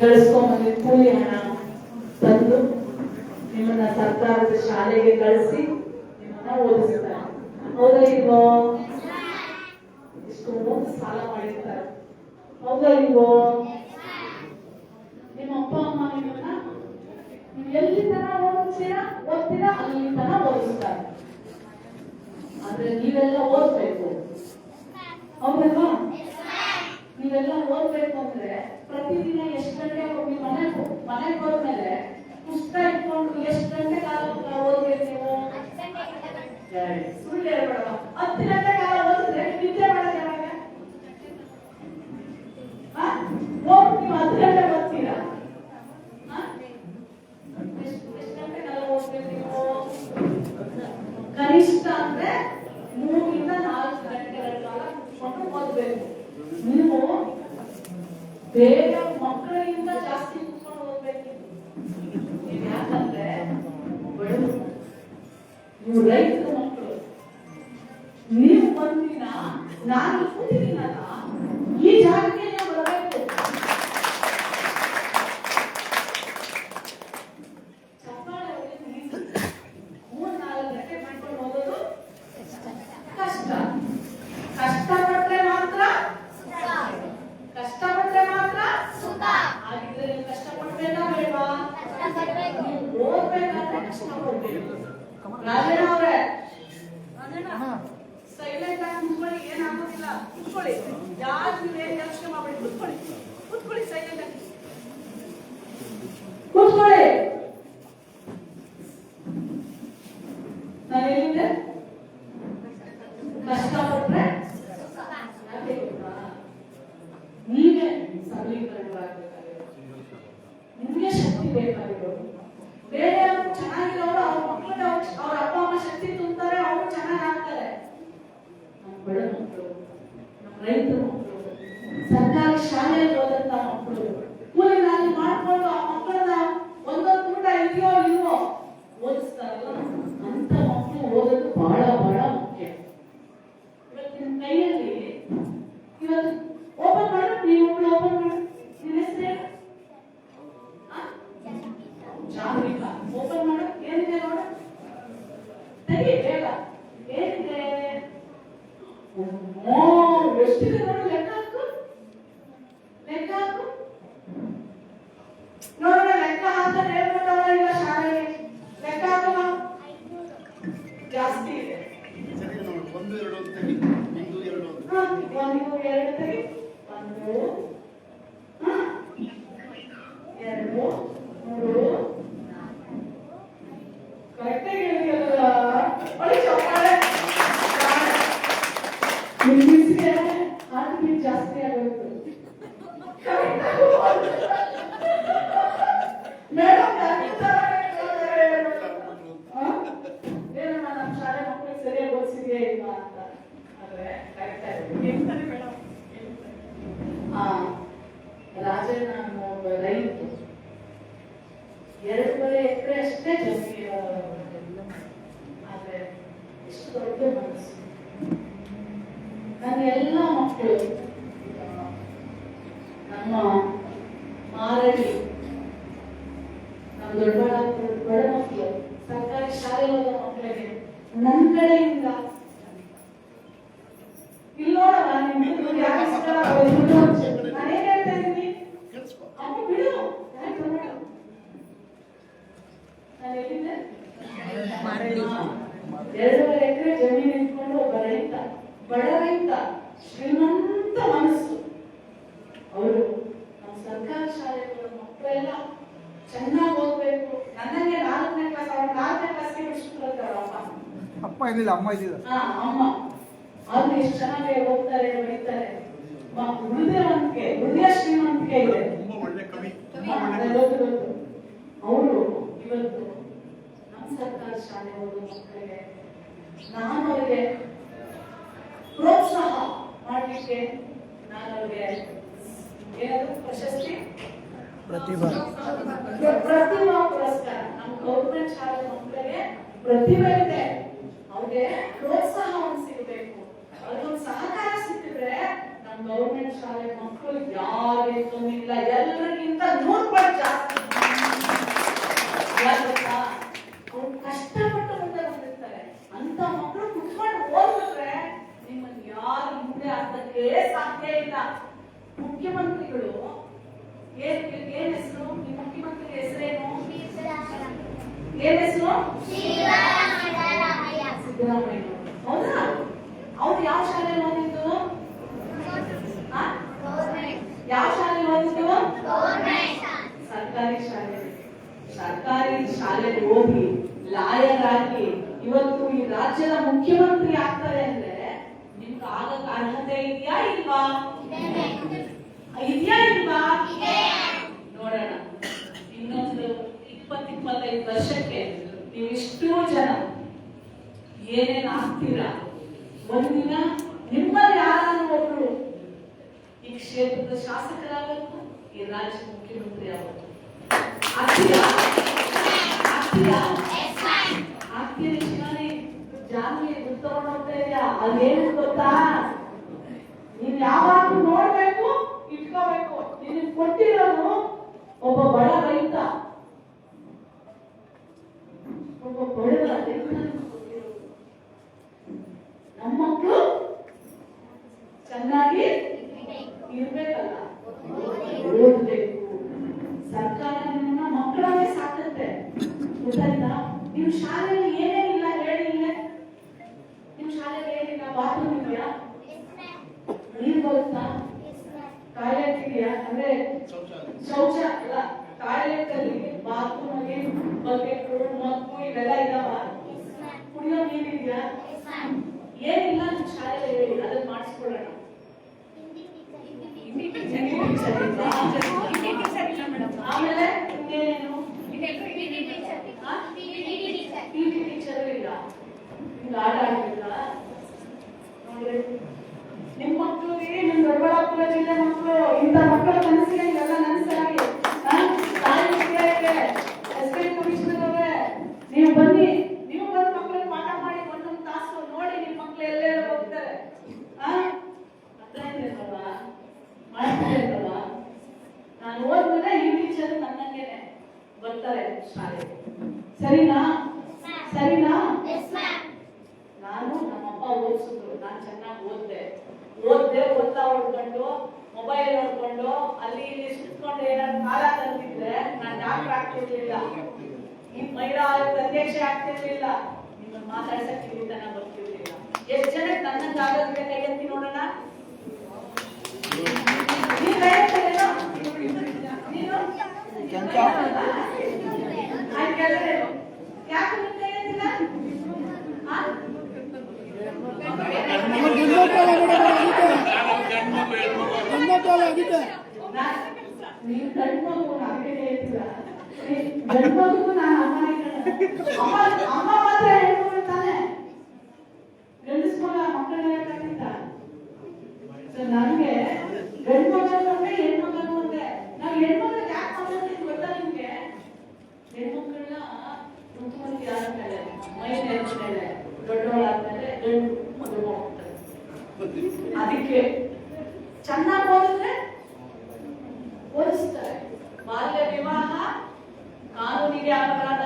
ಗಳಿಸ್ಕೊಂಡ್ಬಂದು ಕೂಲಿ ಹಣ ತಂದು ನಿಮ್ಮನ್ನ ಸರ್ಕಾರದ ಶಾಲೆಗೆ ಕಳಿಸಿ ನಿಮ್ಮನ್ನ ಓದಿಸ್ತಾರೆ. ಹೌದಾ ಇಲ್ವೋ? ಇಷ್ಟು ಸಾಲ ಮಾಡಿರ್ತಾರೆ. ಹೌದಾ ಇಲ್ವೋ? ನಿಮ್ಮ ಅಪ್ಪ ಅಮ್ಮ ನಿಮ್ಮನ್ನ ನೀವು ಎಲ್ಲಿ ತನ ಓದಿಸ್ತೀರಾ ಅಲ್ಲಿ ತನ ಓದಿಸ್ತಾರೆ. ಆದ್ರೆ ನೀವೆಲ್ಲ ಓದ್ಬೇಕು. ಹೌದಲ್ವಾ? ನೀವೆಲ್ಲ ಓದ್ಬೇಕು ಅಂದ್ರೆ ಪ್ರತಿದಿನ ಎಷ್ಟು ಗಂಟೆ ಹೋಗಿ ಮನೆಗೆ ಹೋದ್ಮೇಲೆ ಪುಸ್ತಕ ಇಟ್ಕೊಂಡು ಎಷ್ಟು ಗಂಟೆ ಕಾಲ ಓದ್ಬೇಕು ನೀವು? ಸುಳ್ಳು ಹೇಳ್ಬೇಡವ. 10 ಗಂಟೆ ಕಾಲ ಓದಿದ್ರೆ ನಿದ್ದೆ ಮಾಡೋದು ಯಾವಾಗ? ನೀವು 10 ಗಂಟೆ ಓದ್ತೀರಾ? ಎಷ್ಟು ಗಂಟೆ ಕಾಲ ಓದ್ಬೇಕು ನೀವು? ಕನಿಷ್ಠ ಅಂದ್ರೆ 3 ರಿಂದ 4 ಗಂಟೆಗಳ ಕಾಲ ಕುತ್ಕೊಂಡು ಓದ್ಬೇಕು. ನೀವು ಬೇಗ ಮಕ್ಕಳಿಗಿಂತ ಜಾಸ್ತಿ ಕುತ್ಕೊಂಡು ಓದ್ಬೇಕು. ಯಾಕಂದ್ರೆ ನೀವು ರೈತರ ಮಕ್ಕಳು. ನೀವು ಬಂದಿನ ನಾನು ಕೂತಿದ್ದೀನಲ್ಲ, ಈ ಜಾಗಕ್ಕೆ ನೀವು ಬರಬೇಕು. ಚಪ್ಪಾಳೆ 3-4 ಗಂಟೆ ಮಾಡ್ಕೊಂಡು ಹೋಗೋದು ಕಷ್ಟ. ಕಷ್ಟಪಟ್ರೆ ಮಾತ್ರ ಆಗಿದ್ರೆ ನೀವು ಕಷ್ಟಪಡ್ಬೇಕಾ ಬೇಡವಾ? ನೀವು ಓದ್ಬೇಕಾದ್ರೆ ಕಷ್ಟಪಡ್ಬೇಕು. ರಾಜಣ್ಣ ಅವರೇ ಸೈಲೆಂಟ್ ಆಗಿ ಕುತ್ಕೊಳ್ಳಿ, ಏನಾಗೋದಿಲ್ಲ. ಕುತ್ಕೊಳ್ಳಿ, ಯಾರು ನೀವೇನು ಯೋಚನೆ ಮಾಡ್ಬೇಡಿ. ಕುತ್ಕೊಳ್ಳಿ ಸೈಲೆಂಟ್ ಆಗಿ ಕೂತ್ಕೊಳ್ಳಿ. ನಾನು ಹೇಳಿದ್ದೆ ಕಷ್ಟಪಟ್ರೆ ನೀವೇ ಸಬಲೀಕರಣವಾಗಬೇಕಾಗಿರೋದು. ನಿಮಗೆ ಶಕ್ತಿ ಬೇಕಾಗಿರೋದು. ಬೇರೆ ಚೆನ್ನಾಗಿರೋರು ಅವ್ರ ಮಕ್ಕಳಿಗೆ ಅವ್ರ ಅಪ್ಪ ಅಮ್ಮ ಶಕ್ತಿ ತುಂಬ್ತಾರೆ, ಅವರು ಚೆನ್ನಾಗಿ ಆಗ್ತಾರೆ. ನಮ್ಮ ಬಡ ಮಕ್ಕಳು, ನಮ್ಮ ರೈತರ ಮಕ್ಕಳು, ಸರ್ಕಾರಿ ಶಾಲೆಯಲ್ಲಿ ಓದಂತ ಮಕ್ಕಳು ಕೂಲಿ ನಾಲಿ ಮಾಡ್ಕೊಂಡು ಆ ಮಕ್ಕಳನ್ನ ಒಂದೊಂದು ಊಟ ಇದೆಯೋ ಇಲ್ವೋ ಓದಿಸ್ತಾರಲ್ಲ, ಅಂತ ಮಕ್ಕಳು ಓದೋದು ಬಹಳ ಬಹಳ ಮುಖ್ಯ. ಇವತ್ತಿನ ಕೈಯಲ್ಲಿ ಇವತ್ತು ಓಪನ್ ಮಾಡು, ನೀವು ಓಪನ್ ಮಾಡು. ನಿನ್ನ ಹೆಸರು ಜಾಹ್ನವಿಕಾ. ಓಪನ್ ಮಾಡು, ಏನಿದೆ ನೋಡು. ತೆಗಿ ಬೇಗ. ಏನಿದೆ? ಎಷ್ಟಿದೆ ನೋಡು. ಲೆಕ್ಕ ಹಾಕು ನೋಡೋಣ. ಲೆಕ್ಕ ಹಾಕ್ತಾರೆ ಹೇಳ್ಬಿಟ್ಟವ ಈಗ ಶಾಲೆಗೆ. ಲೆಕ್ಕ ಹಾಕುವ ಜಾಸ್ತಿ ಇದೆ. 1 2 ತೆಗಿ. 1 2 1 2 ತೆಗಿ. 1 2 3 ಕರೆಕ್ಟಾಗಿ ಹೇಳಿದಲ್ಲ. ಒಳ್ಳೆ ಚಪ್ಪಾಳೆ. ಇಂಗ್ಲಿಷ್ಗೆ ಹಾರ್ಟ್ ಬೀಟ್ ಜಾಸ್ತಿ ಆಗುತ್ತೆ. ಮೇಡಮ್ ಏನಮ್ಮ ನಮ್ಮ ಶಾಲೆ ಮಕ್ಕಳಿಗೆ ಸರಿಯಾಗಿ ಓದಿಸಿದೆಯಾ ಇಲ್ವಾ ಅಂತ. ಆದ್ರೆ ಕರೆಕ್ಟ್ ಆಗಿ ಮೇಡಮ್. ರಾಜಣ್ಣ ಒಬ್ಬ ರೈತ, 2.5 ಎಕರೆ ಅಷ್ಟೇ ಜಮೀನು. ಆದ್ರೆ ಎಷ್ಟು ದೊಡ್ಡ ಮನಸ್ಸು. ನನ್ನ ಎಲ್ಲ ಮಕ್ಕಳು ನಮ್ಮ ಮಾರಡಿ, ನಮ್ಮ ದೊಡ್ಡಬಳ್ಳಾಪುರ ಬಡ ಮಕ್ಕಳು, ಸರ್ಕಾರಿ ಶಾಲೆ ಓದೋ ಮಕ್ಕಳಿಗೆ ನನ್ನ ಕಡೆಯಿಂದ ಇಲ್ಲೋಡವ ನಿಮ್ಗೆ ನಾನೇನ್ ಹೇಳ್ತಾ ಇದ್ದೀನಿ ಅಮ್ಮ ಬಿಡು. ನಾನು ಹೇಳಿದ್ದೆ 2.5 ಎಕರೆ ಜಮೀನು ಇಟ್ಕೊಂಡು ಒಬ್ಬ ರೈತ, ಬಡ ರೈತ, ಶ್ರೀಮಂತ ಮನಸ್ಸು. ಅವರು ನಮ್ಮ ಸರ್ಕಾರಿ ಶಾಲೆಗಳ ಮಕ್ಕಳೆಲ್ಲ ಚೆನ್ನಾಗಿ ಓದ್ಬೇಕು. ನನಗೆ 4ನೇ ಕ್ಲಾಸ್, ಅವ್ರ 4ನೇ ಕ್ಲಾಸ್ಗೆ ಬಿಡಿಸ್ಕೊಳ್ತಾರ ಅಪ್ಪ ಇದ್ದಿಲ್ಲ, ಅಮ್ಮ ಇದ್ದಿಲ್ಲ. ಅಮ್ಮ ಅವ್ರು ಎಷ್ಟು ಚೆನ್ನಾಗಿ ಓದ್ತಾರೆ, ಬರೀತಾರೆ. ಹೃದಯ ಶ್ರೀಮಂತಿಕೆ ಇದೆ. ಅವರು ಇವತ್ತು ನಮ್ಮ ಸರ್ಕಾರಿ ಶಾಲೆ ಓದೋ ಮಕ್ಕಳಿಗೆ ನಾನು ಅವರಿಗೆ ಪ್ರೋತ್ಸಾಹ ಮಾಡಲಿಕ್ಕೆ ನಾನು ಅವರಿಗೆ ಏನಾದ್ರು ಪ್ರಶಸ್ತಿ ಪ್ರತಿಭಾ ಪುರಸ್ಕಾರ. ನಮ್ಮ ಗೌರ್ಮೆಂಟ್ ಶಾಲೆ ಮಕ್ಕಳಿಗೆ ಪ್ರತಿಭೆ ಇದೆ, ಅವ್ರಿಗೆ ಪ್ರೋತ್ಸಾಹವನ್ನು ಸಿಗಬೇಕು, ಅವ್ರಿಗೊಂದು ಸಹಕಾರ ಸಿಕ್ಕಿದ್ರೆ ನಮ್ಮ ಗೌರ್ಮೆಂಟ್ ಶಾಲೆ ಮಕ್ಕಳು ಯಾರಿಗೂ ಇಲ್ಲ, ಎಲ್ಲರಿಗಿಂತ ಹೆಸರು ಸಿದ್ದರಾಮಯ್ಯ. ಹೌದಾ? ಅವ್ರು ಯಾವ ಶಾಲೆಯಲ್ಲಿ ಓದಿದ್ದು? ಯಾವ ಶಾಲೆಯಲ್ಲಿ ಓದಿದ್ದು? ಸರ್ಕಾರಿ ಶಾಲೆ. ಸರ್ಕಾರಿ ಶಾಲೆಗೆ ಓದಿ ಲಾಯರ್ ಆಗಿ ಇವತ್ತು ಈ ರಾಜ್ಯದ ಮುಖ್ಯಮಂತ್ರಿ ಆಗ್ತಾರೆ ಅಂದ್ರೆ ನಿಮ್ಗೆ ಆಗಕ್ಕೆ ಅರ್ಹತೆ ಇದೆಯಾ ಇಲ್ವಾ? ಇದೆಯಾ ಇಲ್ವಾ? ನೋಡೋಣ. ಇನ್ನೊಂದು 20-25 ವರ್ಷಕ್ಕೆ ನೀವಿಷ್ಟೂ ಜನ ಏನೇನು ಆಗ್ತೀರಾ, ಒಂದಿನ ನಿಮ್ಮಲ್ಲಿ ಯಾರಾದ್ರೂ ಒಬ್ರು ಈ ಕ್ಷೇತ್ರದ ಶಾಸಕರಾಗಬೇಕು, ಈ ರಾಜ್ಯದ ಮುಖ್ಯಮಂತ್ರಿ ಆಗಬೇಕು. ಆಗ್ತೀರಾ? ಆಗ್ತೀರಾ? ಆಗ್ತೀರಿ ಶಿವಾನಿ? ಜಾನ್ವಿ ದುಡ್ಡು ತಗೊಂಡು ಹೋಗ್ತಾ ಇದೆಯಾ? ಅದೇನು ಗೊತ್ತಾ? ನೀನ್ ಯಾವಾಗ್ಲೂ ನೋಡ್ಬೇಕು, ಇಟ್ಕೋಬೇಕು. ನಿನಗೆ ಕೊಟ್ಟಿರೋದು ಒಬ್ಬ ಬಡ ರೈತ, ಒಬ್ಬ ಬಡವ ನಮ್ಮ ಮಕ್ಕಳು ಚೆನ್ನಾಗಿ ಇರ್ಬೇಕಲ್ಲ, ಓದ್ಬೇಕು. ಸರ್ಕಾರ ನಿಮ್ಮನ್ನ ಮಕ್ಕಳನ್ನೇ ಸಾಕುತ್ತೆ, ಗೊತ್ತಾಯ್ತಾ? ನಿಮ್ ಶಾಲೆಯಲ್ಲಿ ಏನೇನಿಲ್ಲ ಹೇಳಿಲ್ಲ? ನಿಮ್ ಶಾಲೆಯಲ್ಲಿ ಏನಿಲ್ಲ? ಬಾತ್ರೂಮ್ ಇದೆಯಾ? ನೀರು ಬರುತ್ತಾ? ಟಾಯ್ಲೆಟ್ ಇದೆಯಾ? ಅಂದ್ರೆ ಶೌಚ ಅಲ್ಲ, ಟಾಯ್ಲೆಟ್ ಅಲ್ಲಿ ಬಾತ್ರೂಮ್ ಅಲ್ಲಿ ಬಕೆಟ್ ಮಗ್ಗು ಇವೆಲ್ಲ ಇದಾವ? ಕುಡಿಯೋ ನೀರಿದೆಯಾ? ಏನಿಲ್ಲ ನಿಮ್ ಶಾಲೆಯಲ್ಲಿ ಹೇಳಿ, ಅದನ್ನ ಮಾಡಿಸ್ಕೊಳ್ಳೋಣ. ಆಮೇಲೆ ಇನ್ನೇನೇನು? ಟೀಚರ್ ಇಲ್ಲ, ನಿಮ್ಗೆ ಆಟ ಆಡಿಲ್ಲ. ನೋಡ್ರಿ, ನಿಮ್ ಮಕ್ಕಳಿಗೆ, ನಿಮ್ ದೊಡ್ಡಬಳ್ಳಾಪುರ ಜಿಲ್ಲೆ ಮಕ್ಕಳು, ಇಂಥ ಮಕ್ಕಳ ಕನಸಿಗೆ ಇವೆಲ್ಲ ನನಸಾಗಿ ಎಸ್ಟೇಟ್ ಕಮಿಷನರ್ ಅವರೇ, ನೀವು ಬನ್ನಿ, ನೀವು ಬಂದು ಮಕ್ಕಳಿಗೆ ಪಾಠ ಮಾಡಿ ಒಂದೊಂದು ತಾಸು ನೋಡಿ ನಿಮ್ ಮಕ್ಕಳು ಎಲ್ಲೆಲ್ಲ ಹೋಗ್ತಾರೆ. ಅರ್ಥ ಇದೆಯಲ್ವಾ? ಮಾಡ್ತಾ ಇಲ್ವಾ? ನಾನು ಓದ್ಮೇಲೆ ಈ ಟೀಚರ್ ನನ್ನಂಗೆನೆ ಬರ್ತಾರೆ ಶಾಲೆಗೆ. ಸರಿನಾ? ಸರಿನಾ? ನಾನು ನಮ್ಮಪ್ಪ ಓದಿಸಿದ್ರು, ನಾನು ಚೆನ್ನಾಗಿ ಓದ್ತಾ ಹೊಡ್ಕೊಂಡು ಮೊಬೈಲ್ ನೋಡ್ಕೊಂಡು ಅಲ್ಲಿ ಇಲ್ಲಿ ಸುತ್ಕೊಂಡು ಏನಾದ್ರು ಕಾಲ ತಂದಿದ್ರೆ ನಾನು ಡಾಕ್ಟರ್ ಆಗ್ತಿರ್ಲಿಲ್ಲ, ಈ ಮಹಿಳಾ ಆಯೋಗದ ಅಧ್ಯಕ್ಷೆ ಆಗ್ತಿರ್ಲಿಲ್ಲ, ನಿಮ್ಮನ್ನು ಮಾತಾಡ್ಸಕ್ಕೆ ಇಲ್ಲಿ ತನಕ ಬರ್ತಿರ್ಲಿಲ್ಲ. ಎಷ್ಟು ಜನಕ್ಕೆ ನನ್ನಂಗೆ ಆಗೋದ್ರೆ ಕೈ ಎತ್ತಿ ನೋಡೋಣ. ಯಾಕೆ ನೀವು ಗಂಡ್ಮಗು ಗಂಡ್ಮಗು ನಾನು ಅಮ್ಮ ಮಾತ್ರ ಹೇಳ್ಕೊಂಡು ತಾನೆ ಗಂಡಸ್ಮಗ ಮಕ್ಕಳನ್ನ ಹೇಳ್ತಿದ್ದ. ನನಗೆ ಗಂಡ್ಮಗು ಅಂದ್ರೆ ಹೆಣ್ಮಗು ಅಂದ್ರೆ ನಾವು ಹೆಣ್ಮಕ್ಳು ಯಾಕೆ ಮಾತಾಡ್ತೀವಿ ಗೊತ್ತಾ ನಿಮ್ಗೆ? ಹೆಣ್ಮಕ್ಳನ್ನ ಮುಖ್ಯಮಂತ್ರಿ ಆದ್ಮೇಲೆ ಮೈ ನೇರ್ಮೇಲೆ ದೊಡ್ಡವಳಾದ್ಮೇಲೆ ಗಂಡು ಮದುವೆ ಹೋಗ್ತಾರೆ. ಅದಕ್ಕೆ ಚೆನ್ನಾಗಿ ಓದಿದ್ರೆ ಓದಿಸ್ತಾರೆ. ಬಾಲ್ಯ ವಿವಾಹ ಕಾನೂನಿಗೆ ಅಪರಾಧ.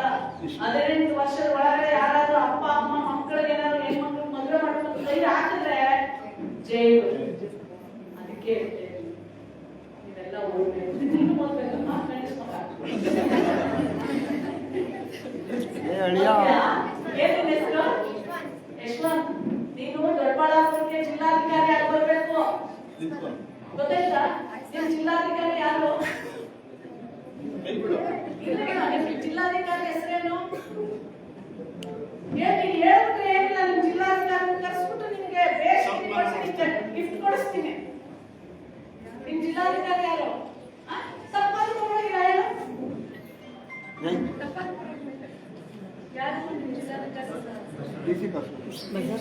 18 ವರ್ಷದ ಒಳಗಡೆ ಯಾರಾದ್ರೂ ಅಪ್ಪ ಅಮ್ಮ ಮಕ್ಕಳಿಗೆ ಏನಾದ್ರು ಹೆಣ್ಮಕ್ಳು ಮದುವೆ ಮಾಡ್ಕೊಂಡು ಕೈ ಹಾಕಿದ್ರೆ ಜೈಲು. ಅದಕ್ಕೆ ನೀವೆಲ್ಲ ಓದ್ಬೇಕು. ನೀನು ಓದ್ಬೇಕಮ್ಮ, ಫ್ರೆಂಡ್ಸ್ ಮಗ. ಏನು ಹೆಸರು? ಯಶವಂತ್. ನೀನು ದೊಡ್ಡಬಳ್ಳಾಪುರಕ್ಕೆ ಜಿಲ್ಲಾಧಿಕಾರಿ ಆಗಿ ಬರ್ಬೇಕು, ಗೊತ್ತಾಯ್ತಾ? ನಿಮ್ ಜಿಲ್ಲಾಧಿಕಾರಿ ಯಾರು? ನಿಮ್ ಜಿಲ್ಲಾಧಿಕಾರಿ ಹೆಸರೇನು? ಹೇಳ್ಬಿಟ್ರೆ ಏನಿಲ್ಲ, ನಿಮ್ ಜಿಲ್ಲಾಧಿಕಾರಿ ಕರೆಸ್ಬಿಟ್ಟು ನಿಮ್ಗೆ ಗಿಫ್ಟ್ ಕೊಡಿಸ್ತೀನಿ. ನಿಮ್ ಜಿಲ್ಲಾಧಿಕಾರಿ ಯಾರು? ತಪ್ಪಾದ್ರು ತಗೊಂಡಿಲ್ಲ, ಹೇಳು.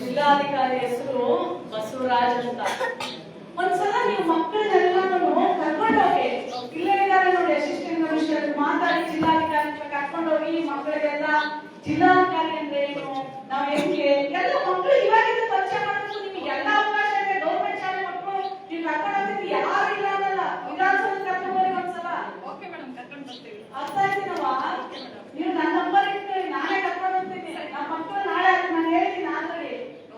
ಜಿಲ್ಲಾಧಿಕಾರಿ ಹೆಸರು ಬಸವರಾಜ್ ಅಂತ. ಒಂದ್ಸಲ ನೀವು ಮಕ್ಕಳನ್ನೆಲ್ಲರೂ ಕರ್ಕೊಂಡೋಗಿ, ಇಲ್ಲೇ ಇದ್ದಾರೆ ನೋಡಿ ಅಸಿಸ್ಟೆಂಟ್ ಕಮಿಷನರ್, ಮಾತಾಡಿ ಜಿಲ್ಲಾಧಿಕಾರಿ ಕರ್ಕೊಂಡೋಗಿ ಮಕ್ಕಳಿಗೆಲ್ಲ ಜಿಲ್ಲಾಧಿಕಾರಿ ಅಂದ್ರೆ ಏನು, ನಾವ್ ಹೆಂಗೆ ಎಲ್ಲ ಮಕ್ಕಳು ಇವಾಗಿಂದ ಪರಿಚಯ ಮಾಡಬೇಕು. ನಿಮ್ಗೆ ಎಲ್ಲ ಅವಕಾಶ ಇದೆ. ಗೌರ್ಮೆಂಟ್ ಶಾಲೆ ಮಕ್ಕಳು ನೀವು ಕರ್ಕೊಂಡೋಗಿದ್ದು ಯಾರು ಇಲ್ಲ ಅನ್ನಲ್ಲ. ವಿಧಾನಸೌಧ ಕರ್ಕೊಂಡ್ಬರಿ ಒಂದ್ಸಲ. ಅರ್ಥ ಆಯ್ತಿನವಾ? ನೀವು ನನ್ನ ನಂಬರ್ ಇಟ್ಕೊಳ್ಳಿ, ನಾನೇ ಕರ್ಕೊಂಡು ಹೋಗ್ತೀನಿ. ನಮ್ಮ ಮಕ್ಕಳು ನಾಳೆ ನಾನು ಹೇಳ್ತೀನಿ ಆಲ್ರೆಡಿ.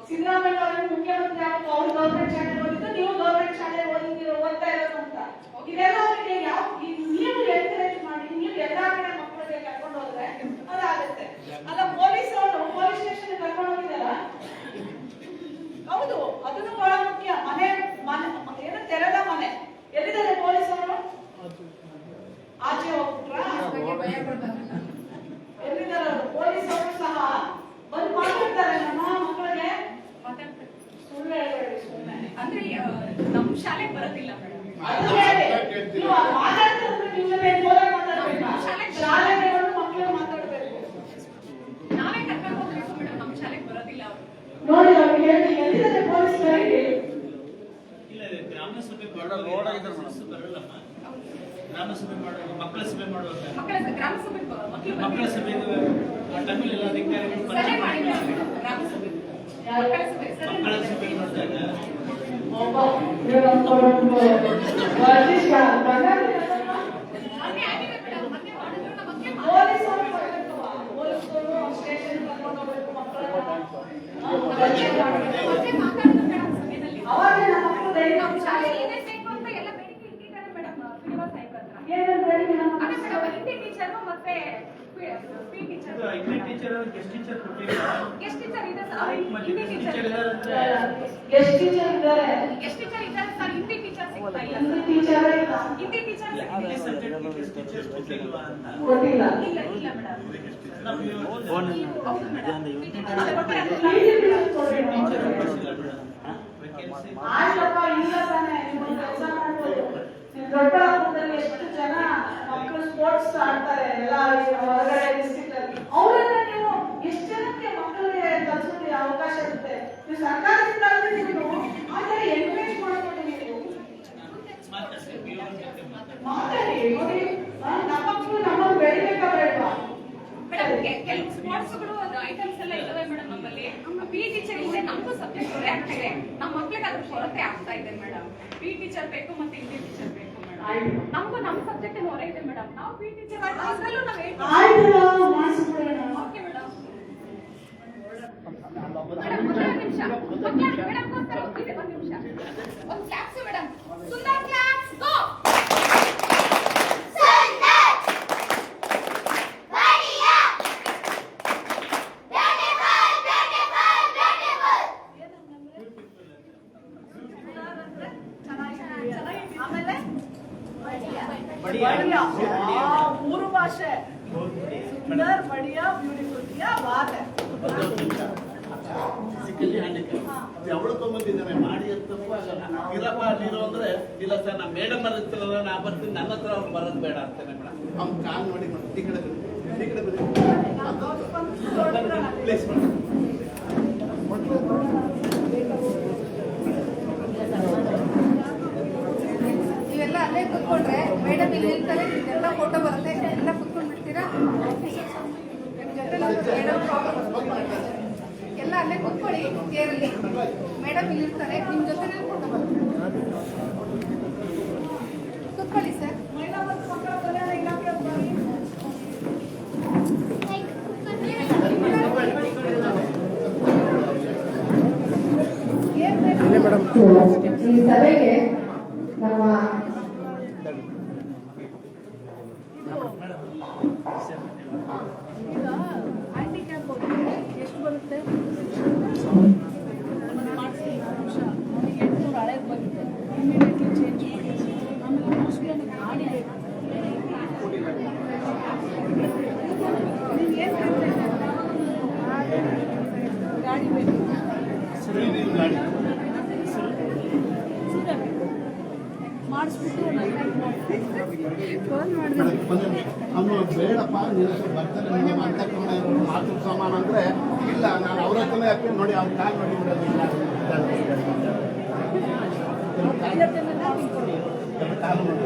ಸಿದ್ದರಾಮಯ್ಯ ಅವರಿಗೆ ಮುಖ್ಯಮಂತ್ರಿ ಆಗಬೇಕು, ಅವ್ರು ಗೌರ್ಮೆಂಟ್ ಶಾಲೆ ಓದಿದ್ದು, ನೀವು ಗೌರ್ಮೆಂಟ್ ಶಾಲೆ ಓದ್ತಾ ಇರೋದು ಅಂತ. ಇದೆಲ್ಲ ಅವರಿಗೆ ನೀವು ಎನ್ಕರೇಜ್ ಮಾಡಿ, ನೀವು ಎಲ್ಲ ಕಡೆ ಮಕ್ಕಳಿಗೆ ಕರ್ಕೊಂಡು ಹೋದ್ರೆ ಅದಾಗುತ್ತೆ. ಅಲ್ಲ ಆಚೆ ಹೋಗ್ಬಿಟ್ರಾ? ಎಲ್ಲಿದ್ದಾರೆ ಅವರು? ಪೊಲೀಸ್ ಅವರು ಸಹ ಬಂದು ಮಾತಾಡ್ತಾರೆ ನಮ್ಮ ಮಕ್ಕಳಿಗೆ. ಸುಳ್ಳು ಹೇಳ್ಬೇಡಿ ಸುಮ್ಮನೆ. ಅಂದ್ರೆ ನಮ್ ಶಾಲೆಗೆ ಬರೋದಿಲ್ಲ ಮೇಡಮ್. ಅದು ಹೇಳಿ. ನೀವು ಮಾತಾಡ್ತಿದ್ರೆ ನೀವೇ ಜೋರಾಗಿ ಮಾತಾಡ್ಬೇಕಾ? ಶಾಲೆಗೆ ಬಂದು ಮಕ್ಕಳು ಮಾತಾಡ್ಬೇಕು. ನಾವೇ ಕರ್ಕೊಂಡು ಹೋಗ್ಬೇಕು ಮೇಡಮ್, ನಮ್ ಶಾಲೆಗೆ ಬರೋದಿಲ್ಲ ಅವರು. ನೋಡಿ ಅವ್ರಿಗೆ ಹೇಳಿ ಎಲ್ಲಿದ್ದಾರೆ ಪೊಲೀಸ್ ಕರೀರಿ. ಇಲ್ಲ ಗ್ರಾಮ ಸಭೆ ಬರಲ್ಲಮ್ಮ, ಗ್ರಾಮ ಸಭೆ ಮಾಡುವಾಗ ಮಕ್ಕಳ ಸಭೆ ಮಾಡುವಾಗ ಗ್ರಾಮ ಸಭೆ ಮಕ್ಕಳ ಸಭೆ ಟೈಮಲ್ಲಿ ಎಲ್ಲ ಅಧಿಕಾರಿಗಳು ಸಭೆ ಮಾಡಿದ್ದಾರೆ ಮೇಡಮ್. ಗ್ರಾಮ ಸಭೆ ಮಕ್ಕಳ ಸಭೆ ಮಕ್ಕಳ ಸಭೆ ಮಾಡಿದಾಗ ಒಬ್ಬ ಇವ್ರೊಂದು ವರ್ಜಿಷ್ಟ ಬಂಗಾರಿ ಮೊನ್ನೆ ಆಗಿದೆ ಮೇಡಮ್. ಮೊನ್ನೆ ಮಾಡಿದ್ರು ನಮ್ಮ ಬಗ್ಗೆ ಪೊಲೀಸ್ ಅವರು ಬರ್ಬೇಕವ್ವ. ಪೊಲೀಸರು ಸ್ಟೇಷನ್ ಕರ್ಕೊಂಡು ಹೋಗ್ಬೇಕು ಮಕ್ಕಳನ್ನ. ಮತ್ತೆ ಮಾತಾಡಿದ್ರು ಮೇಡಮ್ ಸಭೆಯಲ್ಲಿ. ಅವಾಗ ನಮ್ಮ ಮಕ್ಕಳು ಧೈರ್ಯ ನಮ್ಮ ಶಾಲೆ ಇದೆ ಬೇಕು ಅಂತ ಎಲ್ಲ ಬೇಡಿಕೆ ಇಟ್ಟಿದ್ದಾರೆ ಮೇಡಮ್. ಶ್ರೀನಿವಾಸ ನಾಯ್ಕ ಹತ್ರ ಏನಂತ ಹೇಳಿ ನಮ್ಮ ಅದೇ ಮೇಡಮ್, ಹಿಂದಿ ಟೀಚರು ಮತ್ತೆ P teacher. English teacher guest teacher ಕೊಟ್ಟಿಲ್ಲ. ಗೆಸ್ಟ್ ಟೀಚರ್ ಇದೆ ಸರ್. ಹಿಂದಿ ಟೀಚರ್ ಇದ್ದಾರೆ ಅಂದ್ರೆ ಗೆಸ್ಟ್ ಟೀಚರ್ ಇದ್ದಾರೆ. ಗೆಸ್ಟ್ ಟೀಚರ್ ಇದ್ದಾರೆ ಸರ್. ಹಿಂದಿ ಟೀಚರ್ ಸಿಗ್ತಾ ಇಲ್ಲ. ಹಿಂದಿ ಟೀಚರ್ ಇಲ್ಲ. Hindi teacher English subject guest teacher ಕೊಟ್ಟಿಲ್ವಾ ಅಂತ ಗೊತ್ತಿಲ್ಲ. ಇಲ್ಲ ಇಲ್ಲ ಮೇಡಮ್. ನಮ್ಗೆ ಹೌದು ಮೇಡಮ್. ಪಿ ಟೀಚರ್ ಕೊಟ್ಟರೆ ಅದು ಟೀಚರ್ ಕಳಿಸಿಲ್ಲ ಮೇಡಮ್. ವೇಕೆನ್ಸಿ ಆಯ್ತಪ್ಪ ಇಲ್ಲ ತಾನೆ ನೀವು ಕೆಲಸ ಮಾಡ್ಬೋದು. ನೀವು ದೊಡ್ಡ ಹಬ್ಬದಲ್ಲಿ ಎಷ್ಟು ಜನ ಮಕ್ಕಳು ಸ್ಪೋರ್ಟ್ಸ್ ಆಡ್ತಾರೆ ಎಲ್ಲ ಹೊರಗಡೆ ಡಿಸ್ಟ್ರಿಕ್ಟ್ ಅಲ್ಲಿ. ಅವರನ್ನ ನೀವು ಎಷ್ಟು ಜನಕ್ಕೆ ಮಕ್ಕಳಿಗೆ ಕಲಿಸೋಕೆ ಅವಕಾಶ ಇರುತ್ತೆ. ನೀವು ಸರ್ಕಾರದಿಂದ ಅಲ್ಲದೆ ನೀವು ಆದರೆ ಎನ್ಕರೇಜ್ ಮಾಡ್ಬೋದು. ನೀವು ಮಾತಾಡ್ತೀವಿ ಇವ್ರ ಜೊತೆ ಮಾತಾಡಿ ನೋಡಿ. ನಮ್ಮ ಮಕ್ಕಳು ನಮ್ಮನ್ನು ಬೆಳಿಬೇಕಾ ಬೇಡವಾ? ಮೇಡಮ್ ಕೆಲವು ಸ್ಪೋರ್ಟ್ಸ್ಗಳು ಐಟಮ್ಸ್ ಎಲ್ಲ ಇದಾವೆ ಮೇಡಮ್ ನಮ್ಮಲ್ಲಿ. ಪಿ ಟೀಚರ್ ಇದೆ, ನಮಗೂ ಸಬ್ಜೆಕ್ಟ್ ಹೊರೆ ಆಗ್ತಿದೆ. ನಮ್ಮ ಮಕ್ಳಿಗೆ ಅದ್ರ ಕೊರತೆ ಆಗ್ತಾ ಇದೆ ಮೇಡಮ್. ಪಿ ಟೀಚರ್ ಬೇಕು ಮತ್ತೆ ಹಿಂದಿ ಟೀಚರ್ ಬೇಕು ಮೇಡಮ್. ನಮಗೂ ನಮ್ಮ ಸಬ್ಜೆಕ್ಟ್ ಹೊರೆ ಇದೆ ಮೇಡಮ್. ನಾವು ಪಿ ಟೀಚರ್ ಅದ್ರಲ್ಲೂ ನಾವು ಆಯ್ತು ಮಾಡಿಸ್ಬಿಡೋಣ. Okay madam. ಮೇಡಮ್ ಒಂದು ನಿಮಿಷ ಮೇಡಮ್ ಗೊತ್ತಾ ಹೋಗ್ತಿದೆ. ಒಂದು ನಿಮಿಷ ಒಂದು ಕ್ಲಾಪ್ಸ್ ಮೇಡಮ್. ಸುಂದರ್ ಕ್ಲಾಪ್ಸ್ ಗೋ. ಮೂರು ಭಾಷೆ ಸುಂದರ್ ಬಡಿಯಾ ಬ್ಯೂಟಿಫುಲ್ ಕ್ಯಾ ಬಾತ್ ಹೈ. ಅವಳು ತೊಗೊಂಬಂದಿದ್ದಾನೆ ಮಾಡಿ ಅಂತಪ್ಪ ಇರಪ್ಪ ನೀರು ಅಂದ್ರೆ ಇಲ್ಲ ಸರ್ ನಾ ಮೇಡಮ್ ಬರುತ್ತಲ್ಲ ನಾ ಬರ್ತೀನಿ, ನನ್ನ ಹತ್ರ ಅವ್ರು ಬರೋದು ಬೇಡ ಅಂತಾನೆ ಮೇಡಮ್. ಅವ್ನು ಕಾಲ್ ನೋಡಿ ಈ ಕಡೆ ಈ ಕಡೆ ಪ್ಲೇಸ್ ಮಾಡಿ ನೀವೆಲ್ಲ ಅಲ್ಲೇ ಕುತ್ಕೊಂಡ್ರೆ ಮೇಡಮ್ ಇಲ್ಲಿ ನಿಲ್ತಾರೆ, ಎಲ್ಲ ಫೋಟೋ ಬರುತ್ತೆ, ಎಲ್ಲ ಕುತ್ಕೊಂಡು ಬಿಡ್ತೀರಾ. ನಿಮ್ ಜೊತೆ ಎಲ್ಲ ಅಲ್ಲೇ ಕುತ್ಕೊಳ್ಳಿ ಚೇರಲ್ಲಿ. ಮೇಡಮ್ ಇಲ್ಲಿ ಇರ್ತಾರೆ, ನಿಮ್ ಜೊತೆ ಫೋಟೋ ಬರುತ್ತೆ. ಕುತ್ಕೊಳ್ಳಿ ಸರ್. ಈ ಸಭೆಗೆ ನಮ್ಮ ಹ್ಯಾಂಡಿಕ್ಯಾಪ್ ಎಷ್ಟು ಬರುತ್ತೆ? 800 ಹಳೇದು ಬರುತ್ತೆ. ಇಮಿಡಿಯೇಟ್ಲಿ ಚೇಂಜ್ ಮಾಡಿ. ಆಮೇಲೆ ಮೋಸ್ಟ್ಲಿ ನನಗೆ ಗಾಡಿ ಬೇಕು. ನೀವು ಏನು ಗಾಡಿ ಬೇಕು. ಗಾಡಿ ಮಾಡಿಸ್ಬಿಟ್ಟು ಫೋನ್ ಮಾಡಿದೆ. ಅವನು ಬೇಡಪ್ಪ ನೀನು ಬರ್ತಾರೆ ಮೇಡಮ್ ಅಂತ ಮಾತು ಸಮಾನ ಅಂದ್ರೆ ಇಲ್ಲ ನಾನು ಅವ್ರ ಹತ್ರನೇ ಹಾಕಿ ನೋಡಿ ಅವ್ರ ಕಾಲ್ ನೋಡಿ ಕಾಲ್ ನೋಡಿ